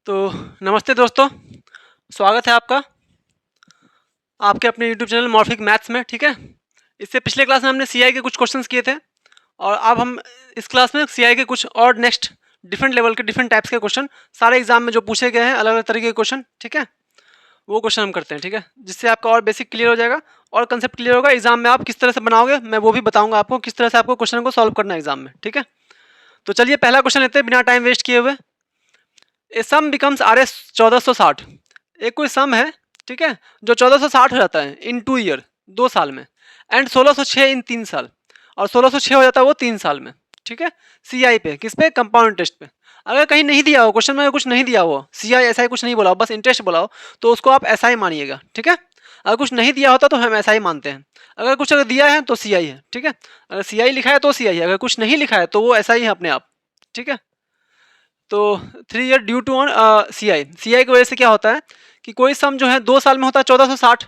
तो नमस्ते दोस्तों, स्वागत है आपका आपके अपने यूट्यूब चैनल मॉर्फिक मैथ्स में। ठीक है, इससे पिछले क्लास में हमने सीआई के कुछ क्वेश्चंस किए थे और अब हम इस क्लास में सीआई के कुछ और नेक्स्ट डिफरेंट लेवल के डिफरेंट टाइप्स के क्वेश्चन सारे एग्जाम में जो पूछे गए हैं अलग अलग तरीके के क्वेश्चन, ठीक है, वो क्वेश्चन हम करते हैं। ठीक है, जिससे आपका और बेसिक क्लियर हो जाएगा और कंसेप्ट क्लियर होगा। एग्जाम में आप किस तरह से बनाओगे मैं वो भी बताऊंगा आपको, किस तरह से आपको क्वेश्चन को सॉल्व करना है एग्जाम में। ठीक है, तो चलिए पहला क्वेश्चन लेते हैं बिना टाइम वेस्ट किए हुए। ए सम बिकम्स आर एस 1460। एक कोई सम है, ठीक है, जो 1460 हो जाता है इन 2 ईयर, 2 साल में, एंड 1606 इन 3 साल, और 1606 हो जाता है वो 3 साल में। ठीक है, सी आई पे, किस पे, कंपाउंड इंटरेस्ट पे। अगर कहीं नहीं दिया हो क्वेश्चन में, कुछ नहीं दिया हो, सी आई ऐसा ही कुछ नहीं बोला हो, बस इंटरेस्ट बोला हो, तो उसको आप ऐसा ही मानिएगा। ठीक है, अगर कुछ नहीं दिया होता तो हम ऐसा ही मानते हैं। अगर कुछ अगर दिया है तो सी आई है। ठीक है, अगर सी आई लिखा है तो सी आई है, अगर कुछ नहीं लिखा है तो वो ऐसा ही है अपने आप। ठीक है, तो 3 year due to on C आई की वजह से क्या होता है कि कोई सम जो है 2 साल में होता है 1460,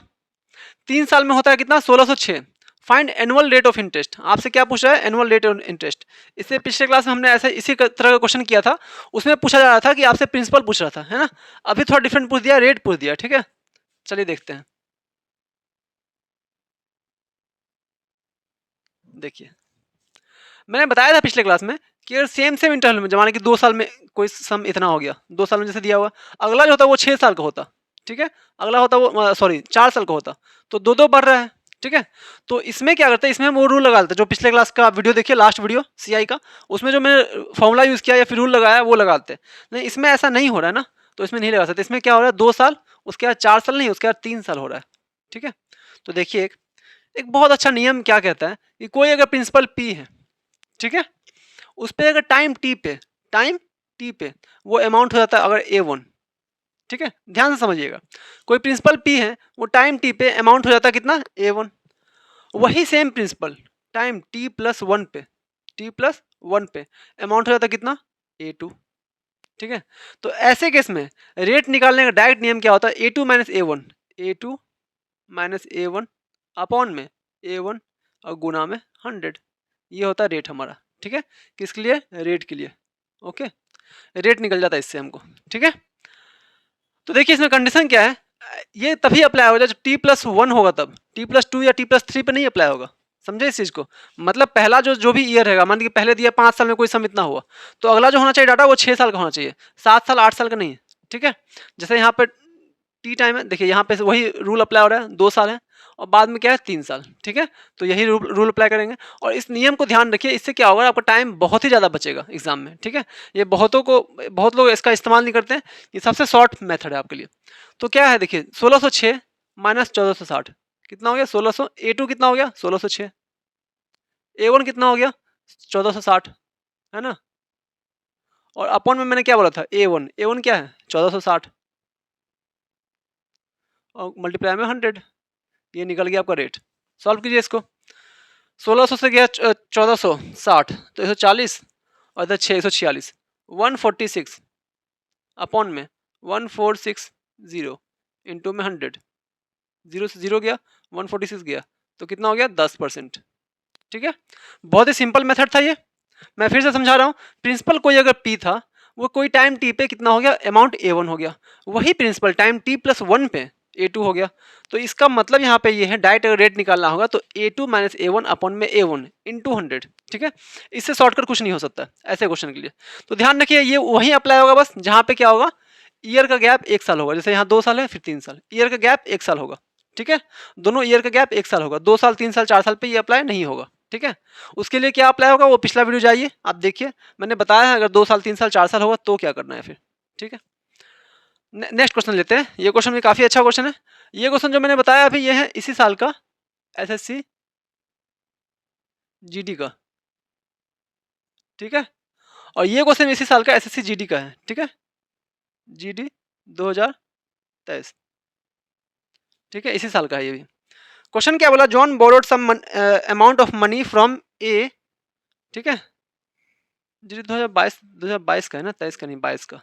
3 साल में होता है कितना, 1606। Find annual rate of interest, आपसे क्या पूछ रहा है, एनुअल रेट ऑफ इंटरेस्ट। इससे पिछले क्लास में हमने ऐसे इसी तरह का क्वेश्चन किया था, उसमें पूछा जा रहा था कि आपसे प्रिंसिपल पूछ रहा था, है ना। अभी थोड़ा डिफरेंट पूछ दिया, रेट पूछ दिया। ठीक है, चलिए देखते हैं। देखिए, मैंने बताया था पिछले क्लास में कि अगर सेम सेम इंटरवल में, जमाने कि 2 साल में कोई सम इतना हो गया, 2 साल में जैसे दिया हुआ, अगला जो होता वो 6 साल का होता। ठीक है, अगला होता वो, सॉरी, 4 साल का होता, तो दो दो बढ़ रहा है। ठीक है, तो इसमें क्या करते हैं, इसमें हम वो रूल लगा देते हैं जो पिछले क्लास का वीडियो देखिए, लास्ट वीडियो सीआई का, उसमें जो मैंने फॉर्मूला यूज किया या फिर रूल लगाया वो लगाते हैं। नहीं, इसमें ऐसा नहीं हो रहा है ना, तो इसमें नहीं लगा सकते। इसमें क्या हो रहा है, 2 साल, उसके बाद 4 साल नहीं, उसके बाद 3 साल हो रहा है। ठीक है, तो देखिए एक एक बहुत अच्छा नियम क्या कहता है कि कोई अगर प्रिंसिपल पी है, ठीक है, उस पर अगर टाइम टी पे वो अमाउंट हो जाता है अगर ए वन। ठीक है, ध्यान से समझिएगा, कोई प्रिंसिपल पी है, वो टाइम टी पे अमाउंट हो जाता है कितना, ए वन। वही same principal time T plus one पे अमाउंट हो जाता है कितना, ए टू। ठीक है, तो ऐसे केस में रेट निकालने का डायरेक्ट नियम क्या होता है, A two minus A one upon में ए वन और गुना में 100। ये होता है रेट हमारा। ठीक है, किसके लिए, रेट के लिए। ओके, रेट निकल जाता है इससे हमको। ठीक है, तो देखिए इसमें कंडीशन क्या है, ये तभी अप्लाई होगा जब t+1 होगा, तब t+2 या t+3 पे नहीं अप्लाई होगा। समझे इस चीज को, मतलब पहला जो जो भी ईयर रहेगा, मान लीजिए पहले दिया 5 साल में कोई सम इतना हुआ, तो अगला जो होना चाहिए डाटा वो 6 साल का होना चाहिए, 7 साल 8 साल का नहीं। ठीक है, जैसे यहाँ पे टी टाइम है, देखिए यहाँ पे वही रूल अप्लाई हो रहा है, 2 साल है और बाद में क्या है, 3 साल। ठीक है, तो यही रूल अप्लाई करेंगे और इस नियम को ध्यान रखिए, इससे क्या होगा, आपका टाइम बहुत ही ज़्यादा बचेगा एग्जाम में। ठीक है, ये बहुत लोग इसका इस्तेमाल नहीं करते हैं, ये सबसे शॉर्ट मेथड है आपके लिए। तो क्या है, देखिए 1606 माइनस 1460 कितना हो गया, 1600। ए टू कितना हो गया, 1606। ए वन कितना हो गया, 1460, है ना। और अपॉन में मैंने क्या बोला था, ए वन क्या है, 1460 और मल्टीप्लाई में 100। ये निकल गया आपका रेट। सॉल्व कीजिए इसको, 1600 से गया 1460, तो 140 और इधर 646, 146 अपॉन में 1460 इंटू में 100, जीरो से जीरो गया, 146 गया, तो कितना हो गया, 10%। ठीक है, बहुत ही सिंपल मेथड था ये। मैं फिर से समझा रहा हूँ, प्रिंसिपल कोई अगर पी था, वो कोई टाइम टी पे कितना हो गया, अमाउंट ए वन हो गया, वही प्रिंसिपल टाइम t+1 पे ए टू हो गया। तो इसका मतलब यहाँ पे ये है, डायरेक्ट अगर रेट निकालना होगा तो A two minus A one upon में ए वन इंटू 100। ठीक है, इससे शॉर्टकट कुछ नहीं हो सकता ऐसे क्वेश्चन के लिए। तो ध्यान रखिए, ये वहीं अप्लाई होगा बस जहाँ पे क्या होगा, ईयर का गैप 1 साल होगा, जैसे यहाँ 2 साल है फिर 3 साल, ईयर का गैप 1 साल होगा। ठीक है, दोनों ईयर का गैप 1 साल होगा, 2 साल 3 साल 4 साल पे ये अप्लाई नहीं होगा। ठीक है, उसके लिए क्या अप्लाई होगा, वो पिछला वीडियो जाइए आप देखिए, मैंने बताया है अगर 2 साल 3 साल 4 साल होगा तो क्या करना है फिर। ठीक है, नेक्स्ट क्वेश्चन लेते हैं। ये क्वेश्चन भी काफी अच्छा क्वेश्चन है। ये क्वेश्चन जो मैंने बताया अभी, ये है इसी साल का एसएससी जीडी का। ठीक है, और ये क्वेश्चन इसी साल का एसएससी जीडी का है। ठीक है, जीडी 2023। ठीक है, इसी साल का है ये भी। क्वेश्चन क्या बोला, John borrowed some amount of money from A. ठीक है, जी 2022 का है ना, 23 का नहीं, 22 का।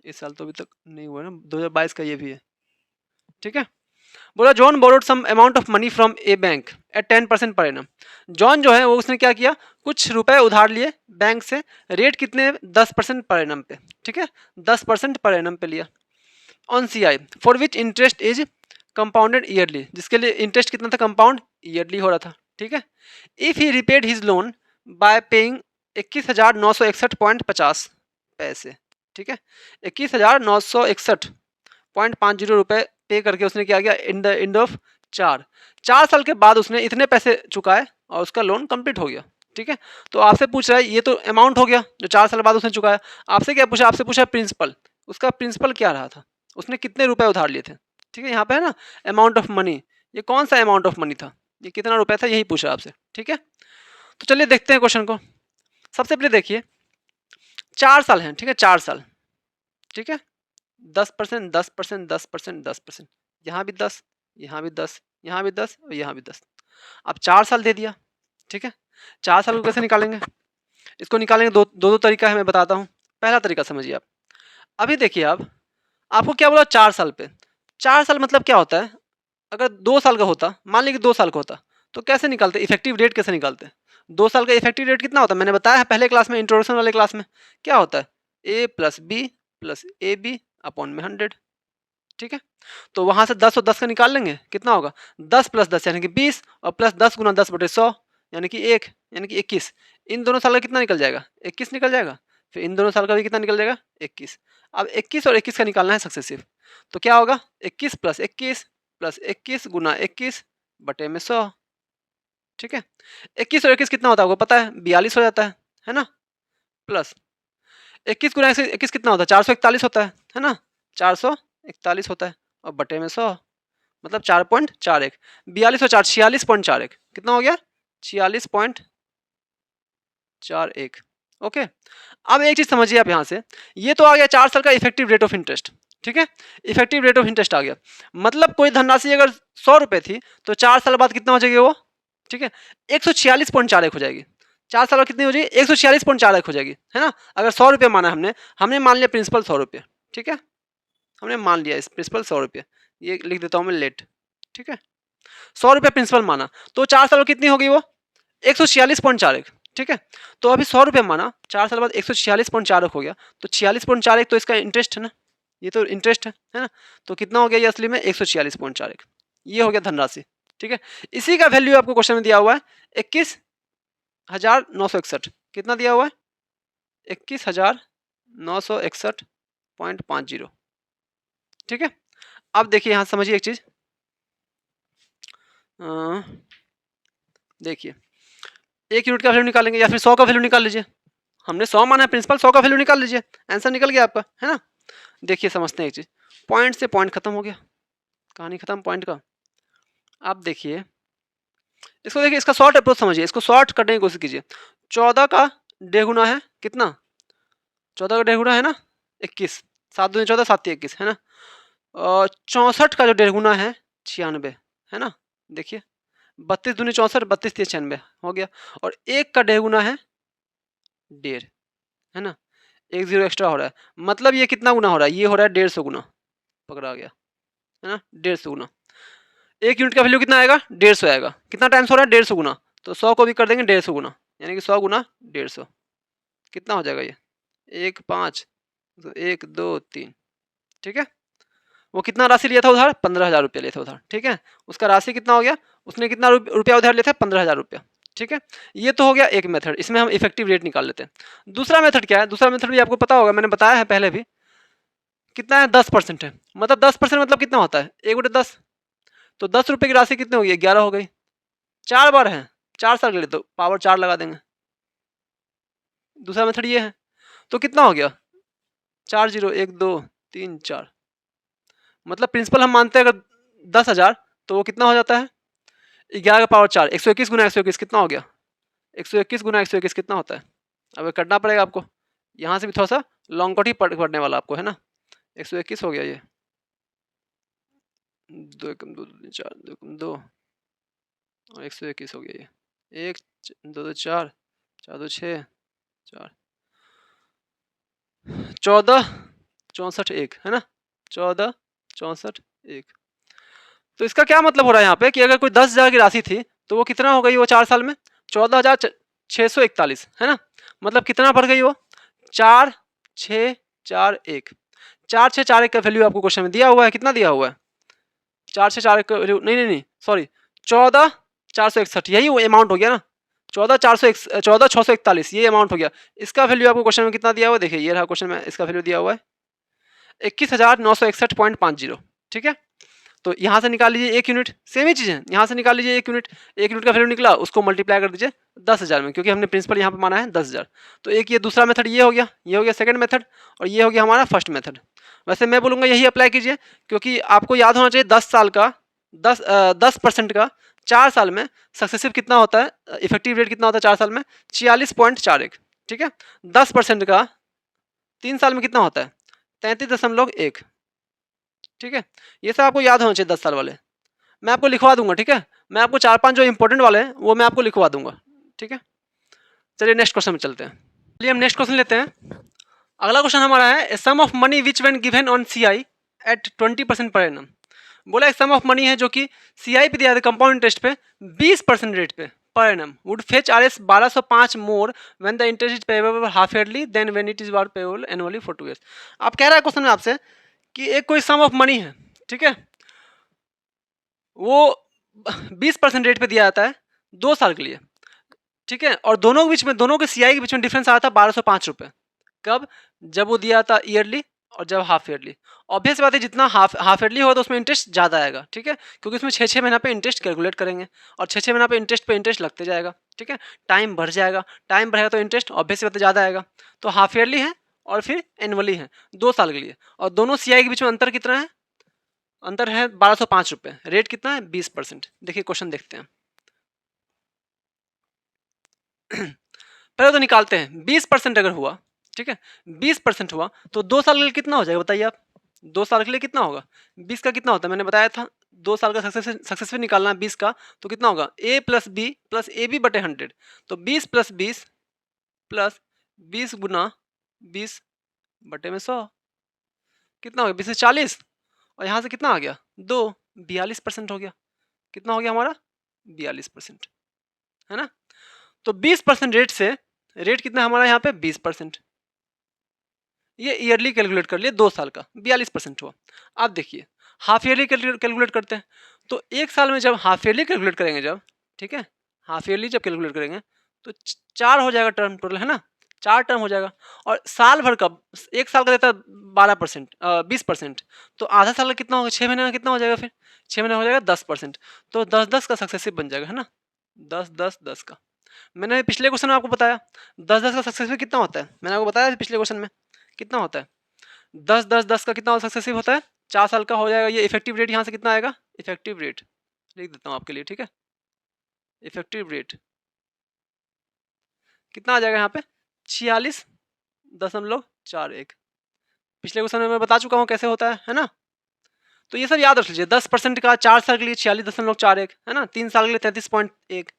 इस साल तो अभी तक नहीं हुआ ना, 2022 का ये भी है। ठीक है, बोला John borrowed some amount of money from a bank at 10% per annum. John जो है वो उसने क्या किया, कुछ रुपए उधार लिए बैंक से, रेट कितने, 10% पर एनम पे, ठीक है, 10% पर एनम पे लिया। On C I for which interest is compounded yearly, जिसके लिए इंटरेस्ट कितना था, कंपाउंड ईयरली हो रहा था, ठीक है। If he repaid his loan by paying 21,961.50 पैसे, ठीक है, 21,961.50 रुपए पे करके उसने क्या किया, इन द एंड ऑफ 4 साल के बाद उसने इतने पैसे चुकाए और उसका लोन कंप्लीट हो गया, ठीक है। तो आपसे पूछ रहा है, ये तो अमाउंट हो गया जो 4 साल बाद उसने चुकाया, आपसे क्या पूछा, आपसे पूछा प्रिंसिपल, उसका प्रिंसिपल क्या रहा था, उसने कितने रुपए उधार लिए थे, ठीक है। यहाँ पे है ना अमाउंट ऑफ मनी, ये कौन सा अमाउंट ऑफ मनी था, ये कितना रुपया था, यही पूछा आपसे, ठीक है। तो चलिए देखते हैं क्वेश्चन को। सबसे पहले देखिए 4 साल हैं, ठीक है, 4 साल, ठीक है, 10%, 10%, 10%, 10%, यहाँ भी 10, यहाँ भी 10, यहाँ भी 10 और यहाँ भी 10। अब 4 साल दे दिया, ठीक है। 4 साल को कैसे निकालेंगे, इसको निकालेंगे दो दो तरीका है, मैं बताता हूँ। पहला तरीका समझिए आप, अभी देखिए आप, आपको क्या बोला 4 साल पे, 4 साल मतलब क्या होता है, अगर 2 साल का होता, मान लीजिए 2 साल का होता, तो कैसे निकालते, इफेक्टिव रेट कैसे निकालते। 2 साल का इफेक्टिव रेट कितना होता है, मैंने बताया है पहले क्लास में, इंट्रोडक्शन वाले क्लास में, क्या होता है, A plus B plus A B upon में 100, ठीक है। तो वहां से 10 और 10 का निकाल लेंगे, कितना होगा, 10 प्लस 10 यानी कि 20 और प्लस 10 गुना 10/100 यानी कि 1 यानी कि 21। इन दोनों साल का कितना निकल जाएगा, 21 निकल जाएगा। फिर इन दोनों साल का भी कितना निकल जाएगा, 21। अब 21 और 21 का निकालना है सक्सेसिव, तो क्या होगा, 21 प्लस 21 प्लस 21 गुना 21/100, ठीक है। 21 और 21 कितना होता है आपको पता है, 42 हो जाता है ना, प्लस 21 गुना 21 कितना होता है, 441 होता है ना, 441 होता है, और बटे में 100 मतलब 4.41, 42 और 4 46.41, कितना हो गया, 46.41, ओके। अब एक चीज समझिए आप यहाँ से, ये तो आ गया 4 साल का इफेक्टिव रेट ऑफ इंटरेस्ट, ठीक है, इफेक्टिव रेट ऑफ इंटरेस्ट आ गया। मतलब कोई धनराशि अगर 100 रुपए थी तो 4 साल बाद कितना हो जाएगी वो, ठीक है, 146.41 हो जाएगी। 4 साल बाद कितनी हो जाएगी, 146.41 हो जाएगी, है ना। अगर 100 रुपये माना हमने हमने मान लिया प्रिंसिपल 100 रुपये, ठीक है, हमने मान लिया इस प्रिंसिपल 100 रुपये, ये लिख देता हूँ मैं लेट, ठीक है। 100 रुपये प्रिंसिपल माना, तो 4 साल में कितनी होगी वो, 146.41, ठीक है। तो अभी 100 रुपये माना, 4 साल बाद 146.41 हो गया, तो 46.41 तो इसका इंटरेस्ट है ना, ये तो इंटरेस्ट है ना। तो कितना हो गया ये असली में 146.41, ये हो गया धनराशि, ठीक है। इसी का वैल्यू आपको क्वेश्चन में दिया हुआ है 21,961, कितना दिया हुआ है, 21,961.50, ठीक है। अब देखिए यहाँ समझिए एक चीज, देखिए 1 यूनिट का वैल्यू निकालेंगे या फिर 100 का वैल्यू निकाल लीजिए, हमने 100 माना है प्रिंसिपल, 100 का वैल्यू निकाल लीजिए, आंसर निकल गया आपका, है ना। देखिए समझते हैं एक चीज, पॉइंट से पॉइंट खत्म हो गया, कहानी खत्म पॉइंट का। आप देखिए इसको, देखिए इसका शॉर्ट अप्रोच समझिए, इसको शॉर्ट करने की कोशिश कीजिए। 14 का डेढ़ गुना है कितना, 14 का डेढ़ गुना है ना 21, 7 दूनी 14 7 21, है ना। और 64 का जो डेढ़ गुना है 96, है ना। देखिए 32 दूनी 64, 32 3 96 हो गया। और 1 का डेढ़ गुना है 1.5, है ना, 1 0 एक्स्ट्रा हो रहा है, मतलब ये कितना गुना हो रहा है, ये हो रहा है 150 गुना, पकड़ा गया, है ना, 150 गुना। 1 यूनिट का वैल्यू कितना आएगा, 150 आएगा, कितना टाइम्स हो रहा है, 150 गुना, तो 100 को भी कर देंगे 150 गुना, यानी कि 100 गुना 150, कितना हो जाएगा ये, 1 5 1 2 3, ठीक है। वो कितना राशि लिया था उधार, 15,000 रुपया लिया था उधार, ठीक है। उसका राशि कितना हो गया, उसने कितना रुपया उधार लिया था, 15,000 रुपया, ठीक है। ये तो हो गया एक मेथड, इसमें हम इफेक्टिव रेट निकाल लेते हैं। दूसरा मेथड क्या है, दूसरा मेथड भी आपको पता होगा, मैंने बताया है पहले भी, कितना है, 10% है, मतलब 10% मतलब कितना होता है, 1/10, तो 10 रुपये की राशि कितनी होगी, 11 हो गई, 4 बार है, 4 साल के लिए, तो पावर 4 लगा देंगे। दूसरा मेथड ये है, तो कितना हो गया, 4 0 1 2 3 4, मतलब प्रिंसिपल हम मानते हैं अगर 10,000, तो वो कितना हो जाता है, 11 का पावर 4, 121 गुना 121 कितना हो गया, 121 गुना 121 कितना होता है। अब ये करना पड़ेगा आपको, यहाँ से भी थोड़ा सा लॉन्ग कट ही पढ़ने वाला आपको, है ना। 121 हो गया ये, 2 एकम 2 2 4 2 एकम 2 और 121 हो गया ये, 1 2 2 4 4 2 6 4 14 64 1, है ना, 14 64 1, तो इसका क्या मतलब हो रहा है यहाँ पे कि अगर कोई 10,000 की राशि थी तो वो कितना हो गई वो 4 साल में 14,641, है ना। मतलब कितना बढ़ गई वो 4,641, 4,641 का वैल्यू आपको क्वेश्चन में दिया हुआ है। कितना दिया हुआ है 4,641 का वैल्यू, नहीं नहीं नहीं सॉरी 14,461, यही वो अमाउंट हो गया ना 14,641, ये अमाउंट हो गया। इसका वैल्यू आपको क्वेश्चन में कितना दिया हुआ है, देखिए ये रहा क्वेश्चन में, इसका वैल्यू दिया हुआ है 21,961.50, ठीक है। तो यहाँ से निकाल लीजिए 1 यूनिट, सेम ही चीज़ है, यहाँ से निकाल लीजिए 1 यूनिट, 1 यूनिट का वैल्यू निकला उसको मल्टीप्लाई कर दीजिए 10,000 में, क्योंकि हमने प्रिंसिपल यहाँ पे माना है 10,000। तो एक ये दूसरा मेथड ये हो गया, ये हो गया सेकंड मेथड, और ये हो गया हमारा फर्स्ट मेथड। वैसे मैं बोलूँगा यही अप्लाई कीजिए, क्योंकि आपको याद होना चाहिए 10 साल का 10% का 4 साल में सक्सेसिव कितना होता है, इफेक्टिव रेट कितना होता है 4 साल में 46.41, ठीक है। 10% का 3 साल में कितना होता है 33.1, ठीक है। ये सब आपको याद होना चाहिए 10 साल वाले, मैं आपको लिखवा दूंगा, ठीक है। मैं आपको 4-5 जो इंपॉर्टेंट वाले हैं वो मैं आपको लिखवा दूंगा, ठीक है। चलिए नेक्स्ट क्वेश्चन में चलते हैं। चलिए हम नेक्स्ट क्वेश्चन लेते हैं। अगला क्वेश्चन हमारा है sum of money which when given on CI at 20% per annum. बोला एक सम ऑफ मनी है जो कि सीआई पे दिया था कंपाउंड इंटरेस्ट पे 20% रेट पे per annum would fetch R S 1205 more when the interest is payable half yearly than when it is payable annually for 2 years. आप कह रहा है क्वेश्चन में आपसे कि एक कोई सम ऑफ मनी है, ठीक है, वो 20% रेट पे दिया जाता है 2 साल के लिए, ठीक है। और दोनों के बीच में, दोनों के सीआई के बीच में डिफरेंस आया था 1205 रुपये। कब, जब वो दिया था ईयरली और जब हाफ ईयरली। ऑब्वियस बात है जितना हाफ ईयरली होगा तो उसमें इंटरेस्ट ज़्यादा आएगा, ठीक है, क्योंकि उसमें 6-6 महीना पे इंटरेस्ट कैलकुलेट करेंगे और 6-6 महीना पे इंटरेस्ट लगते जाएगा, ठीक है। टाइम बढ़ जाएगा, टाइम बढ़ेगा तो इंटरेस्ट ऑब्वियस बात है ज़्यादा आएगा। तो हाफ ईयरली है और फिर एनुअली है 2 साल के लिए, और दोनों सीआई के बीच में अंतर कितना है, अंतर है 1205 रुपये। रेट कितना है 20%। देखिए क्वेश्चन देखते हैं। पहले तो निकालते हैं 20% अगर हुआ, ठीक है, 20% हुआ तो 2 साल के लिए कितना हो जाएगा बताइए आप। 2 साल के लिए कितना होगा, 20 का कितना होता है मैंने बताया था, 2 साल का सक्सेसफुल निकालना है 20 का, तो कितना होगा a plus B plus A B बटे 100। तो 20 प्लस 20 प्लस 20 गुना 20 बटे में 100, कितना हो गया 20 से 40, और यहाँ से कितना आ गया 2, 42% हो गया। कितना हो गया हमारा 42%, है ना। तो 20% रेट से, रेट कितना हमारा यहाँ पे 20%, ये ईयरली कैलकुलेट कर लिए 2 साल का 42% हुआ। अब देखिए हाफ ईयरली कैलकुलेट करते हैं, तो 1 साल में जब हाफ ईयरली कैलकुलेट करेंगे जब, ठीक है, हाफ ईयरली जब कैलकुलेट करेंगे तो 4 हो जाएगा टर्म टोटल, है ना, 4 टर्म हो जाएगा। और साल भर का 1 साल का देता है 12% 20%, तो आधा साल का कितना होगा 6 महीने का कितना हो जाएगा, फिर 6 महीने हो जाएगा 10%। तो 10-10 का सक्सेसिव बन जाएगा, है ना, 10-10-10 का। मैंने पिछले क्वेश्चन में आपको बताया 10-10 का सक्सेसिव कितना होता है, मैंने आपको बताया पिछले क्वेश्चन में कितना होता है 10-10-10 का कितना सक्सेसिव होता है 4 साल का हो जाएगा। ये इफेक्टिव रेट यहाँ से कितना आएगा, इफेक्टिव रेट लिख देता हूँ आपके लिए, ठीक है। इफेक्टिव रेट कितना आ जाएगा यहाँ पे 46.41। पिछले क्वेश्चन में मैं बता चुका हूँ कैसे होता है ना। तो ये सब याद रख लीजिए, 10% का 4 साल के लिए 46.41, है ना, 3 साल के लिए 33.1।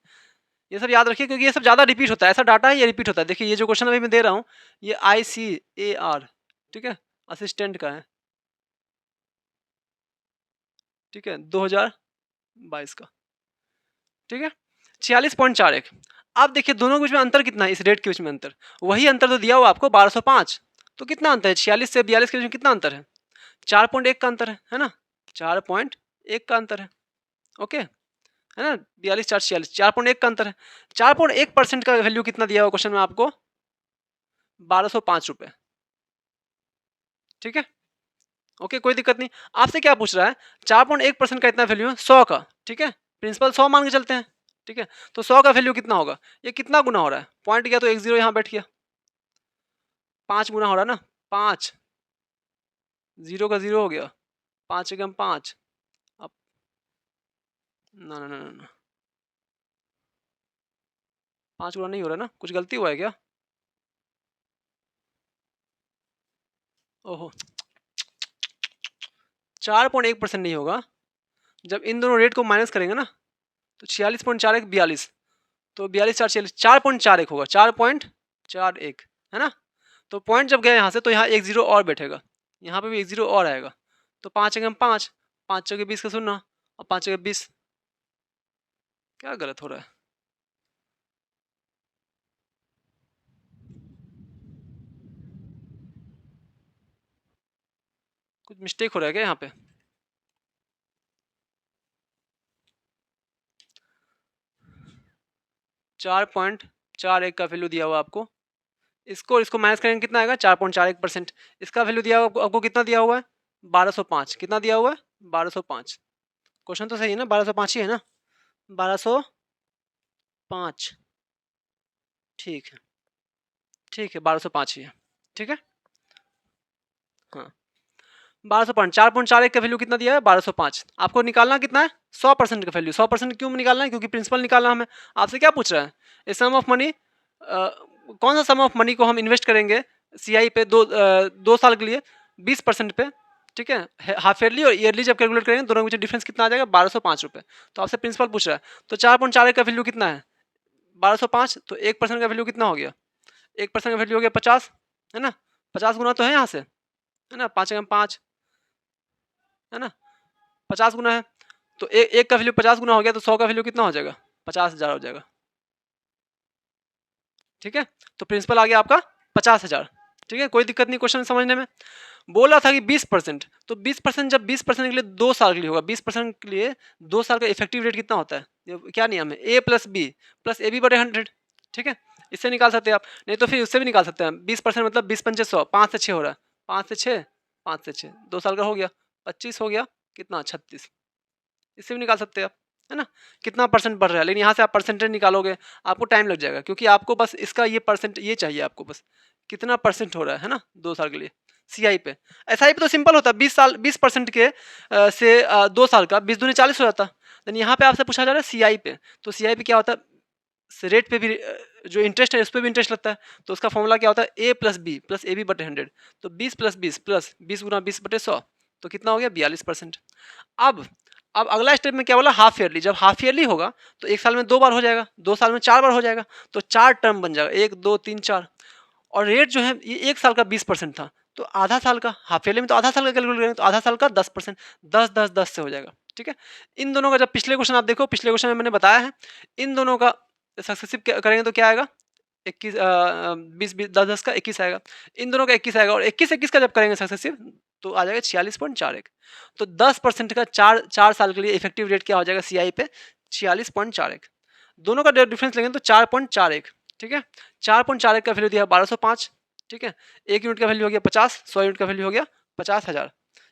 ये सब याद रखिए क्योंकि ये सब ज़्यादा रिपीट होता है, ऐसा डाटा है ये रिपीट होता है। देखिए ये जो क्वेश्चन अभी मैं दे रहा हूँ ये ICAR, ठीक है, असिस्टेंट का है, ठीक है, 2022 का, ठीक है, 46.41। अब देखिए दोनों के बीच में अंतर कितना है, इस रेट के बीच में अंतर, वही अंतर तो दिया हुआ आपको 1205। तो कितना अंतर है 46 से 42 के बीच में कितना अंतर है 4.1 का अंतर है ना, 4.1 का अंतर है, ओके, है ना, 42 4 46 4.1 का अंतर है। 4.1% का वैल्यू कितना दिया हुआ क्वेश्चन में आपको 1205 रुपये, ठीक है, ओके, कोई दिक्कत नहीं। आपसे क्या पूछ रहा है 4.1% का इतना वैल्यू है 100 का, ठीक है, प्रिंसिपल 100 मान के चलते हैं, ठीक है। तो 100 का वैल्यू कितना होगा, ये कितना गुना हो रहा है, पॉइंट गया तो 1 0 यहाँ बैठ गया, 5 गुना हो रहा है ना, 5 0 का 0 हो गया, 5 एकम 5। अब ना ना ना ना ना 5 गुना नहीं हो रहा ना, कुछ गलती हुआ है क्या, ओहो 4.1% नहीं होगा, जब इन दोनों रेट को माइनस करेंगे ना तो 46.41 42, तो 42 4 46 4.41 होगा, 4.41, है ना। तो पॉइंट जब गया यहाँ से तो यहाँ 1 0 और बैठेगा, यहाँ पे भी 1 0 और आएगा, तो 5 एकम 5, 5 चौके 20 का 0, और 5 जगह 20। क्या गलत हो रहा है? कुछ मिस्टेक हो रहा है क्या यहाँ पे? चार पॉइंट चार एक का वैल्यू दिया हुआ आपको। इसको माइनस करेंगे कितना आएगा? 4.41%। इसका वैल्यू दिया हुआ आपको कितना दिया हुआ है? 1205। कितना दिया हुआ है? 1205। क्वेश्चन तो सही है ना? 1205 ही है ना? 1205। ठीक है, ठीक है, 1205 ही है। ठीक है, हाँ। 1205, 4.41 का वैल्यू कितना दिया है? 1205। आपको निकालना कितना है? 100% का वैल्यू। 100% क्यों निकालना है? क्योंकि प्रिंसिपल निकालना हमें। आपसे क्या पूछ रहा है? ए सम ऑफ मनी, कौन सा सम ऑफ मनी को हम इन्वेस्ट करेंगे सीआई पे 2 साल के लिए 20% पे? ठीक है, हाफ ईयरली और ईयरली जब कैलकुलेट करेंगे दोनों के बीच डिफरेंस कितना आ जाएगा? 1205 रुपये। तो आपसे प्रिंसिपल पूछ रहा है, तो 4.41 का वैल्यू कितना है? 1205। तो 1% का वैल्यू कितना हो गया? 1% का वैल्यू हो गया 50, है ना? 50 गुना तो है यहाँ से, है ना? 5 है ना? 50 गुना है, तो एक का वैल्यू 50 गुना हो गया, तो 100 का वैल्यू कितना हो जाएगा? 50,000 हो जाएगा। ठीक है, तो प्रिंसिपल आ गया आपका 50,000। ठीक है, कोई दिक्कत नहीं क्वेश्चन समझने में। बोला था कि 20%, तो 20% जब 20% के लिए 2 साल के लिए होगा, 20% के लिए 2 साल का इफेक्टिव रेट कितना होता है? ये क्या नियम है? A plus B plus A B बटे 100। ठीक है, इससे निकाल सकते हैं आप, नहीं तो फिर उससे भी निकाल सकते हैं। 20% मतलब 20×5 = 100, 5 से 6 हो रहा है, 5 से 6, 5 से 6, 2 साल का हो गया, 25 हो गया, कितना? 36। इससे भी निकाल सकते हैं आप, है ना? कितना परसेंट बढ़ रहा है, लेकिन यहाँ से आप परसेंटेज निकालोगे आपको टाइम लग जाएगा, क्योंकि आपको बस इसका ये परसेंट ये चाहिए आपको, बस कितना परसेंट हो रहा है ना 2 साल के लिए सीआई पे। एसआई पे तो सिंपल होता है, 20 साल 20% के से 2 साल का 20 दूनी 40 हो जाता। लेकिन यहाँ पे आपसे पूछा जा रहा है सीआई पे, तो सीआई पे क्या होता है? रेट पे भी जो इंटरेस्ट है उस पर भी इंटरेस्ट लगता है। तो उसका फॉर्मूला क्या होता है? A plus B plus A B बटे 100। तो 20 प्लस 20 प्लस 20 गुना 20 बटे 100, तो कितना हो गया? 42%। अब अब अगला स्टेप में क्या बोला? Half yearly. जब हाफ ईयरली होगा तो 1 साल में 2 बार हो जाएगा, 2 साल में 4 बार हो जाएगा, तो 4 टर्म बन जाएगा, 1 2 3 4। और रेट जो है ये 1 साल का 20% था, तो आधा साल का, हाफ ईयरली में तो आधा साल का कैलकुलेट करेंगे, तो आधा साल का 10%, 10 10 10 से हो जाएगा। ठीक है, इन दोनों का जब पिछले क्वेश्चन आप देखो, पिछले क्वेश्चन में मैंने बताया है, इन दोनों का सक्सेसिव करेंगे तो क्या आएगा? 21 20 20 10 10 का 21 आएगा। इन दोनों का 21 आएगा, और 21 21 का जब करेंगे सक्सेसिव तो आ जाएगा 46.41। तो 10% का 4 साल के लिए इफेक्टिव रेट क्या हो जाएगा सीआई पे? 46.41। दोनों का डिफरेंस लेंगे तो 4.41। ठीक है, 4.41 का वैल्यू दिया 1205। ठीक है, 1 यूनिट का वैल्यू हो गया 50, 100 यूनिट का वैल्यू हो गया 50,000।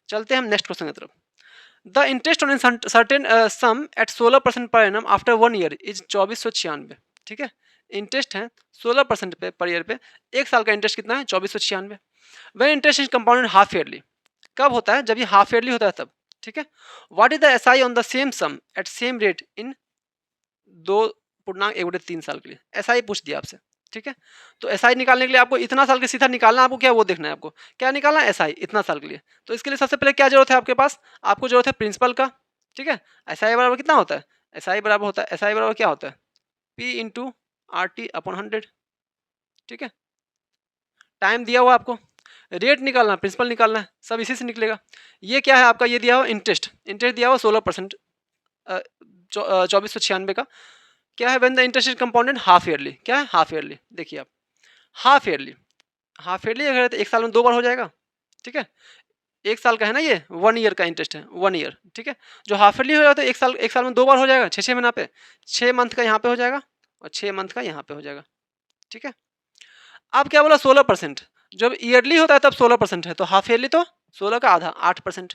चलते हैं हम नेक्स्ट क्वेश्चन की तरफ। The interest on certain sum at 16% per annum after 1 year is 2496। ठीक है, इंटरेस्ट है 16% पे पर ईयर पे, 1 साल का इंटरेस्ट कितना है? 2496। वह interest is compounded half yearly. कब होता है? जब ये हाफ ईयरली होता है तब। ठीक है, what is the SI on the same sum at same rate in 2.1/3 साल के लिए? एसआई पूछ दिया आपसे। ठीक है, तो एसआई निकालने के लिए आपको इतना साल के सीधा निकालना, आपको क्या वो देखना है, आपको क्या निकालना है? एसआई इतना साल के लिए। तो इसके लिए सबसे पहले क्या जरूरत है आपके पास? आपको जरूरत है प्रिंसिपल का। ठीक है, एसआई बराबर कितना होता है? एसआई बराबर होता है, एसआई बराबर क्या होता है? P into R T upon 100। ठीक है, टाइम दिया हुआ आपको, रेट निकालना, प्रिंसिपल निकालना है, सब इसी से निकलेगा। ये क्या है आपका? ये दिया हुआ इंटरेस्ट, इंटरेस्ट दिया हुआ 16%, 2496 का। क्या है? When the interest is compounded half yearly. क्या है? Half yearly. देखिए आप, हाफ ईयरली, हाफ ईयरली अगर है तो 1 साल में 2 बार हो जाएगा। ठीक है, 1 साल का है ना, ये 1 ईयर का इंटरेस्ट है, 1 ईयर। ठीक है, जो हाफ ईयरली हो जाता है 1 साल में 2 बार हो जाएगा, 6 महीना पे, 6 मंथ का यहाँ पे हो जाएगा और 6 मंथ का यहाँ पे हो जाएगा। ठीक है, अब क्या बोला? 16%। जब ईयरली होता है तब 16% है, तो हाफ ईयरली तो 16 का आधा 8%।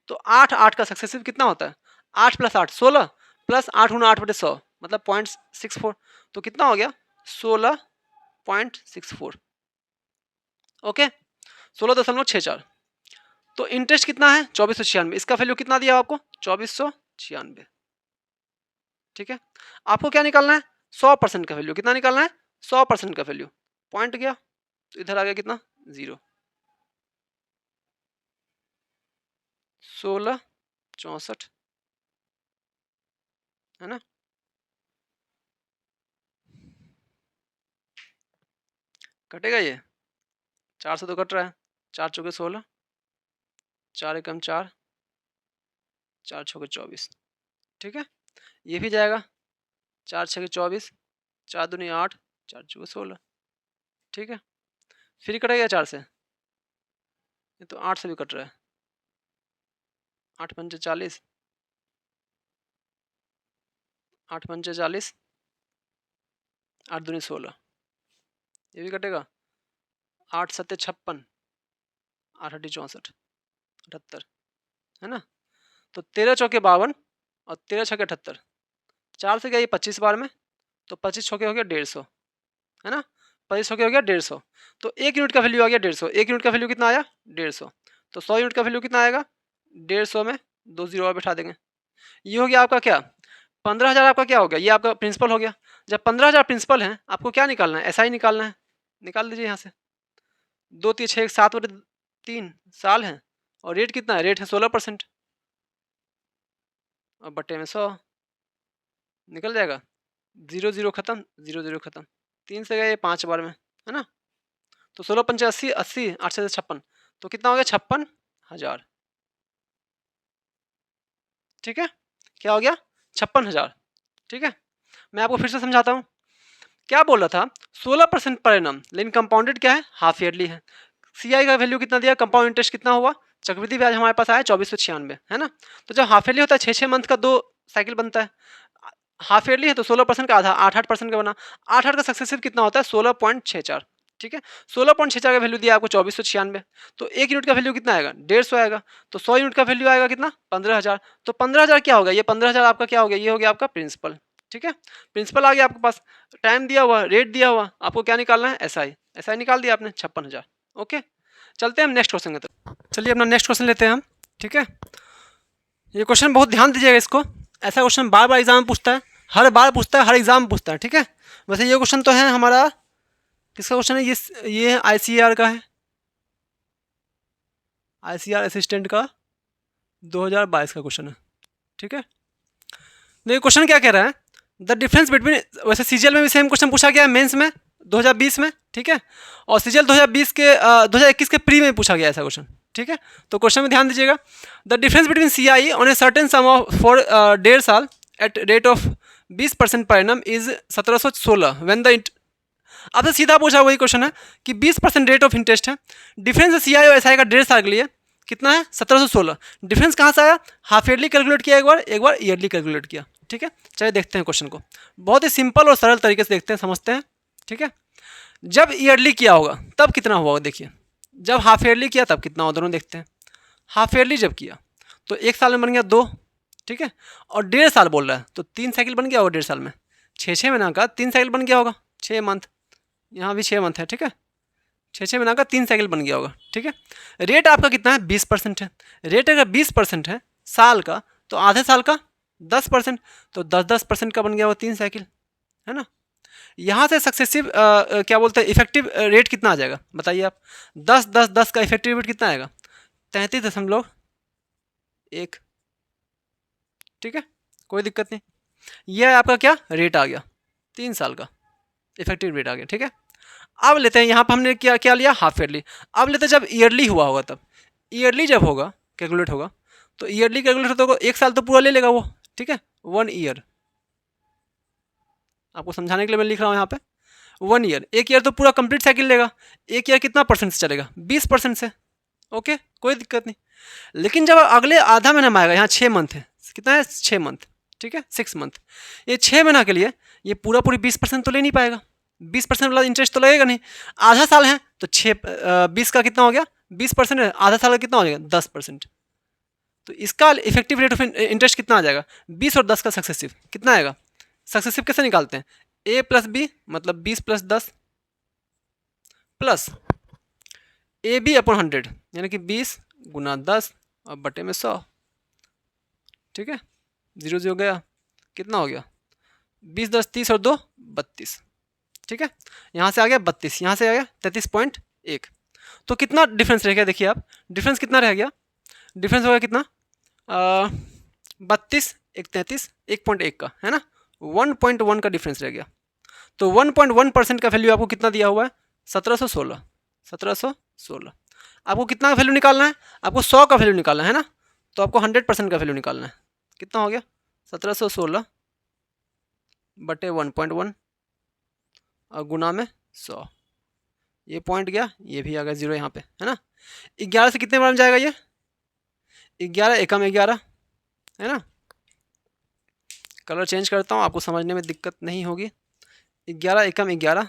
तो 8 8 का सक्सेसिव कितना होता है? 8 + 8 16 प्लस 8 गुना 8/100 मतलब 0.64। तो कितना हो गया? 16.64। ओके, 16.64। तो इंटरेस्ट कितना है? 2496। इसका वैल्यू कितना दिया आपको? 2496। ठीक है, आपको क्या निकालना है? 100% का वैल्यू। कितना निकालना है? 100% का वैल्यू। पॉइंट गया तो इधर आ गया कितना? 0। 1664 है ना? कटेगा ये? 4 से तो कट रहा है, 4 चौके 16, 4 एकम 4, 4 छक्के 24। ठीक है, ये भी जाएगा, 4 छः 24, 4 दूनी 8, 4 चौके 16, ठीक है। फिर कटेगा 4 से, ये तो 8 से भी कट रहा है, 8 पंचे 40, 8 पंचे 40, 8 दूनी 16, ये भी कटेगा, 8 सत्ते 56, 8 अट्ठी 64, 78, है ना। तो 13 चौके 52 और 13 छक्के 78, 4 से गया ये 25 बार में, तो 25 छक्के हो गया 150, है ना। 25 छक्के हो गया 150, तो 1 यूनिट का वैल्यू आ गया 150। 1 यूनिट का वैल्यू कितना आया 150, तो 100 यूनिट का वैल्यू कितना आएगा 150 में 2 जीरो और बैठा देंगे। ये हो गया आपका क्या 15,000, आपका क्या हो गया, ये आपका प्रिंसिपल हो गया। जब 15,000 प्रिंसिपल है, आपको क्या निकालना है, ऐसा ही निकालना है, निकाल दीजिए यहाँ से। 2 3 6 7 बटे 3 साल है, और रेट कितना है, रेट है 16%, और बटे में 100 निकल जाएगा, 0 0 खत्म, 0 0 खत्म, 3 से गए 5 बार में, है ना। तो 16 पंचे 80, 80 8 से 56, तो कितना हो गया 56,000, ठीक है। क्या हो गया 56,000, ठीक है। मैं आपको फिर से समझाता हूँ, क्या बोल रहा था 16% पर एनम, लेकिन कंपाउंडेड क्या है, हाफ ईयरली है। सीआई का वैल्यू कितना दिया, कंपाउंड इंटरेस्ट कितना हुआ, चक्रवृद्धि ब्याज हमारे पास आया 2496, है ना। तो जब हाफ ईयरली होता है 6 मंथ का 2 साइकिल बनता है, हाफ ईयरली है तो 16% का आधा 8% का बना, 8 का सक्सेसिव कितना होता है 16.64, ठीक है। 16.64 का वैल्यू दिया आपको 2496, तो 1 यूनिट का वैल्यू कितना आएगा 150 आएगा, तो 100 यूनिट का वैल्यू आएगा कितना 15,000, तो 15,000 क्या होगा, ये 15,000 आपका क्या हो गया, ये हो गया आपका प्रिंसिपल, ठीक है। प्रिंसिपल आ गया आपके पास, टाइम दिया हुआ, रेट दिया हुआ, आपको क्या निकालना है एसआई, एसआई निकाल दिया आपने 56,000। ओके, चलते हैं हम नेक्स्ट क्वेश्चन की तरफ। चलिए अपना नेक्स्ट क्वेश्चन लेते हैं हम, ठीक है। ये क्वेश्चन बहुत ध्यान दीजिएगा इसको, ऐसा क्वेश्चन बार बार एग्जाम में पूछता है, हर बार पूछता है, हर एग्जाम में पूछता है, ठीक है। वैसे ये क्वेश्चन तो है हमारा, किसका क्वेश्चन है, ये आईसीआर का है, आईसीआर असिस्टेंट का 2022 का क्वेश्चन है, ठीक है। देखिए क्वेश्चन क्या कह रहा है, द डिफरेंस बिटवीन, वैसे सीजीएल में भी सेम क्वेश्चन पूछा गया है मेंस में 2020 में, ठीक है, और सीजीएल 2020 के 2021 के प्री में पूछा गया ऐसा क्वेश्चन, ठीक है। तो क्वेश्चन में ध्यान दीजिएगा, the difference between CI on a certain some of for 1.5 साल at rate of 20% per annum is 1716 when the, आपसे सीधा पूछा वही क्वेश्चन है कि 20% रेट ऑफ इंटरेस्ट है, डिफरेंस सीआई और एसआई का 1.5 साल के लिए कितना है 1716, डिफरेंस कहाँ से आया, हाफ ईयरली कैलकुलेट किया एक बार ईयरली कैलकुलेट किया, ठीक है। चलिए देखते हैं क्वेश्चन को, बहुत ही सिंपल और सरल तरीके से देखते हैं, समझते हैं, ठीक है। जब ईयरली किया होगा तब कितना हुआ देखिए, जब हाफ ईयरली किया तब कितना हुआ, दोनों देखते हैं। हाफ ईयरली जब किया तो 1 साल में बन गया 2, ठीक है, और 1.5 साल बोल रहा है तो 3 साइकिल बन गया होगा 1.5 साल में, 6 महीना का 3 साइकिल बन गया होगा, 6 मंथ, यहाँ भी 6 मंथ है, ठीक है, 6 महीना का 3 साइकिल बन गया होगा, ठीक है। रेट आपका कितना है 20% है, रेट अगर 20% है साल का, तो आधे साल का 10%, तो 10% का बन गया वो 3 साइकिल, है ना। यहाँ से सक्सेसिव क्या बोलते हैं इफेक्टिव रेट कितना आ जाएगा बताइए आप, 10 का इफेक्टिव रेट कितना आएगा 33.1, ठीक है, कोई दिक्कत नहीं। यह आपका क्या रेट आ गया 3 साल का इफेक्टिव रेट आ गया, ठीक है। अब लेते हैं यहाँ पर हमने क्या लिया हाफ ईयरली, अब लेते हैं जब ईयरली हुआ होगा, तब ईयरली जब होगा कैलकुलेट होगा, तो ईयरली कैलकुलेट होता होगा 1 साल तो पूरा ले लेगा वो, ठीक है, 1 ईयर, आपको समझाने के लिए मैं लिख रहा हूँ यहाँ पे 1 ईयर, 1 ईयर तो पूरा कंप्लीट साइकिल लेगा, 1 ईयर कितना परसेंट से चलेगा 20% से, ओके कोई दिक्कत नहीं। लेकिन जब अगले आधा महीना में आएगा, यहाँ 6 मंथ है, कितना है 6 मंथ, ठीक है 6 मंथ, ये 6 महीना के लिए ये पूरी 20% तो ले नहीं पाएगा, 20% वाला इंटरेस्ट तो लगेगा नहीं, आधा साल है तो 20 का कितना हो गया 20% है, आधा साल का कितना हो जाएगा 10%, तो इसका इफेक्टिव रेट ऑफ इंटरेस्ट कितना आ जाएगा 20 और 10 का सक्सेसिव कितना आएगा, सक्सेसिव कैसे निकालते हैं, a प्लस बी मतलब 20 plus 10 plus A B upon 100 यानी कि 20 गुना 10 और बटे में 100, ठीक है, 0 0 गया, कितना हो गया 20 10 30 और 2 32, ठीक है, यहाँ से आ गया 32, यहाँ से आ गया 33.1, तो कितना डिफरेंस रह गया देखिए आप, डिफरेंस कितना रह गया, डिफरेंस हो गया कितना 32 एक 33 1.1 का, है ना, 1.1 का डिफरेंस रह गया, तो 1.1% का वैल्यू आपको कितना दिया हुआ है 1716, आपको कितना वैल्यू निकालना है, आपको 100 का वैल्यू निकालना है ना, तो आपको 100% का वैल्यू निकालना है, कितना हो गया 1716 बटे 1.1 और गुना में 100, ये पॉइंट गया, ये भी आ गया 0 यहाँ पे, है ना। 11 से कितने बार में जाएगा ये? 11 एकम 11, है ना। कलर चेंज करता हूँ, आपको समझने में दिक्कत नहीं होगी। 11 एकम 11,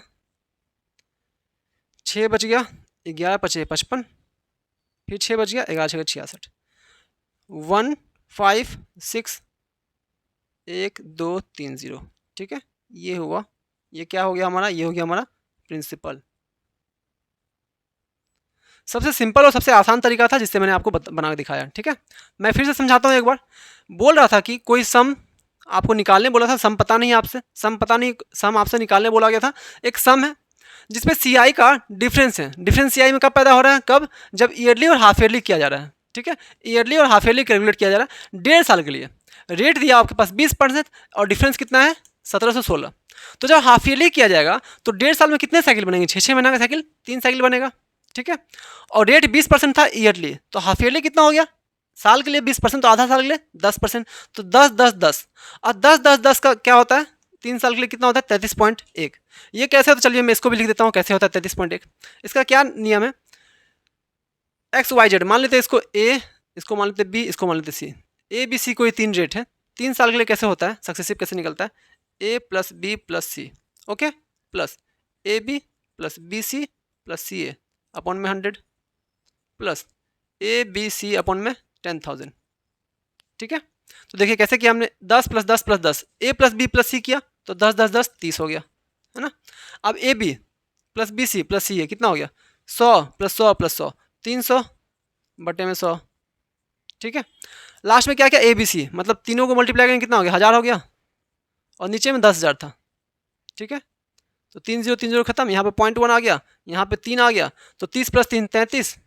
6 बच गया, 11 पचे 55, फिर 6 बच गया, 11 छः 66, 1 5 6 1 2 3 0, ठीक है। ये हुआ, ये क्या हो गया हमारा? ये हो गया हमारा प्रिंसिपल। सबसे सिंपल और सबसे आसान तरीका था जिससे मैंने आपको बना के दिखाया, ठीक है। मैं फिर से समझाता हूँ एक बार। बोल रहा था कि कोई सम आपको निकालने बोला था, सम पता नहीं आपसे, सम पता नहीं, सम आपसे निकालने बोला गया था। एक सम है जिसमें सी आई का डिफरेंस है। डिफरेंस सी आई में कब पैदा हो रहा है? कब? जब ईयरली और हाफ ईयरली किया जा रहा है, ठीक है। ईयरली और हाफ ईयरली कैलकुलेट किया जा रहा है 1.5 साल के लिए। रेट दिया आपके पास 20% और डिफरेंस कितना है? 1716। तो जब हाफ ईयरली किया जाएगा तो 1.5 साल में कितने साइकिल बनेंगे? 6 महीने का साइकिल, 3 साइकिल बनेगा, ठीक है। और रेट 20% था ईयरली, तो हाफ ईयरली कितना हो गया? साल के लिए 20%, तो आधा साल के लिए 10%, तो 10 10 10 और 10 10 10 का क्या होता है? 3 साल के लिए कितना होता है? 33.1। ये कैसे होता है? चलिए मैं इसको भी लिख देता हूँ कैसे होता है 33.1। इसका क्या नियम है? एक्स वाई जेड मान लेते हैं, इसको ए, इसको मान लेते बी, इसको मान लेते सी। ए बी सी कोई 3 रेट है, 3 साल के लिए कैसे होता है? सक्सेसिव कैसे निकलता है? A plus B plus C, okay, plus A B plus B C plus C A upon में 100 plus A B C upon में 10,000, ठीक है। तो देखिए कैसे किया हमने, 10 प्लस 10 प्लस 10, ए प्लस बी प्लस सी किया तो 10 10 10 30 हो गया, है ना। अब A B plus B C plus C A कितना हो गया? 100 प्लस 100 प्लस 100, 300 बटे में 100, ठीक है। लास्ट में क्या क्या? ए बी सी, मतलब तीनों को मल्टीप्लाई करेंगे कितना हो गया? 1000 हो गया, और नीचे में 10,000 था, ठीक है। तो 3 0 3 0 खत्म, यहाँ पे 0.1 आ गया, यहाँ पे 3 आ गया, तो 30 प्लस 3 33,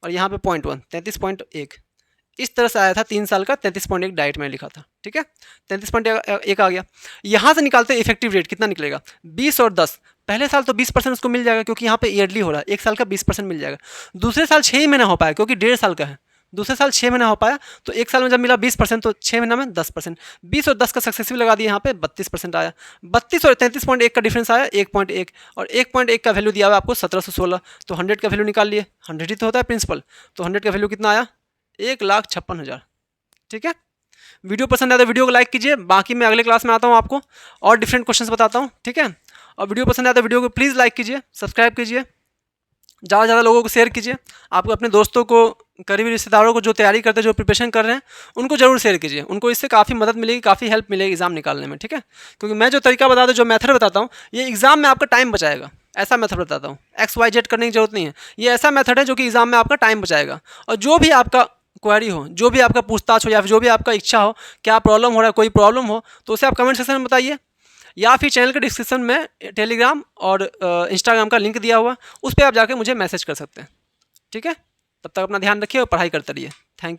और यहाँ पे 0.1 33.1। इस तरह से आया था 3 साल का 33.1 डाइट में लिखा था, ठीक है। 33.1 आ गया। यहाँ से निकालते हैं इफेक्टिव रेट कितना निकलेगा? 20 और 10। पहले साल तो 20% उसको मिल जाएगा क्योंकि यहाँ पे ईयरली हो रहा है, एक साल का 20% मिल जाएगा। दूसरे साल 6 महीना हो पाया क्योंकि 1.5 साल का है, दूसरे साल 6 महीना हो पाया, तो एक साल में जब मिला 20% तो 6 महीना में 10%। 20 और 10 का सक्सेसिव लगा दिया, यहाँ पे 32% आया। 32 और 33.1 का डिफरेंस आया 1.1, और 1.1 का वैल्यू दिया हुआ आपको 1716, तो 100 का वैल्यू निकाल लिए। 100 ही तो होता है प्रिंसिपल, तो 100 का वैल्यू कितना आया? 1,56,000, ठीक है। वीडियो पसंद आया तो वीडियो को लाइक कीजिए, बाकी मैं अगले क्लास में आता हूँ आपको और डिफरेंट क्वेश्चंस बताता हूँ, ठीक है। और वीडियो पसंद आया तो वीडियो को प्लीज़ लाइक कीजिए, सब्सक्राइब कीजिए, ज़्यादा से ज़्यादा लोगों को शेयर कीजिए। आपको अपने दोस्तों को, करीबी रिश्तेदारों को जो तैयारी करते हैं, जो प्रिपरेशन कर रहे हैं, उनको जरूर शेयर कीजिए। उनको इससे काफ़ी मदद मिलेगी, काफ़ी हेल्प मिलेगी एग्जाम निकालने में, ठीक है। क्योंकि मैं जो तरीका बताता हूँ, जो मेथड बताता हूँ, ये एग्जाम में आपका टाइम बचाएगा। ऐसा मेथड बताता हूँ, एक्स वाई जेड करने की जरूरत नहीं है। ये ऐसा मेथड है जो कि एग्जाम में आपका टाइम बचाएगा। और जो भी आपका क्वेरी हो, जो भी आपका पूछताछ हो, या फिर जो भी आपका इच्छा हो, क्या प्रॉब्लम हो रहा है, कोई प्रॉब्लम हो, तो उसे आप कमेंट सेक्शन में बताइए, या फिर चैनल के डिस्क्रिप्शन में टेलीग्राम और इंस्टाग्राम का लिंक दिया हुआ, उस पर आप जाके मुझे मैसेज कर सकते हैं, ठीक है। तब तक अपना ध्यान रखिए और पढ़ाई करते रहिए। Thank you.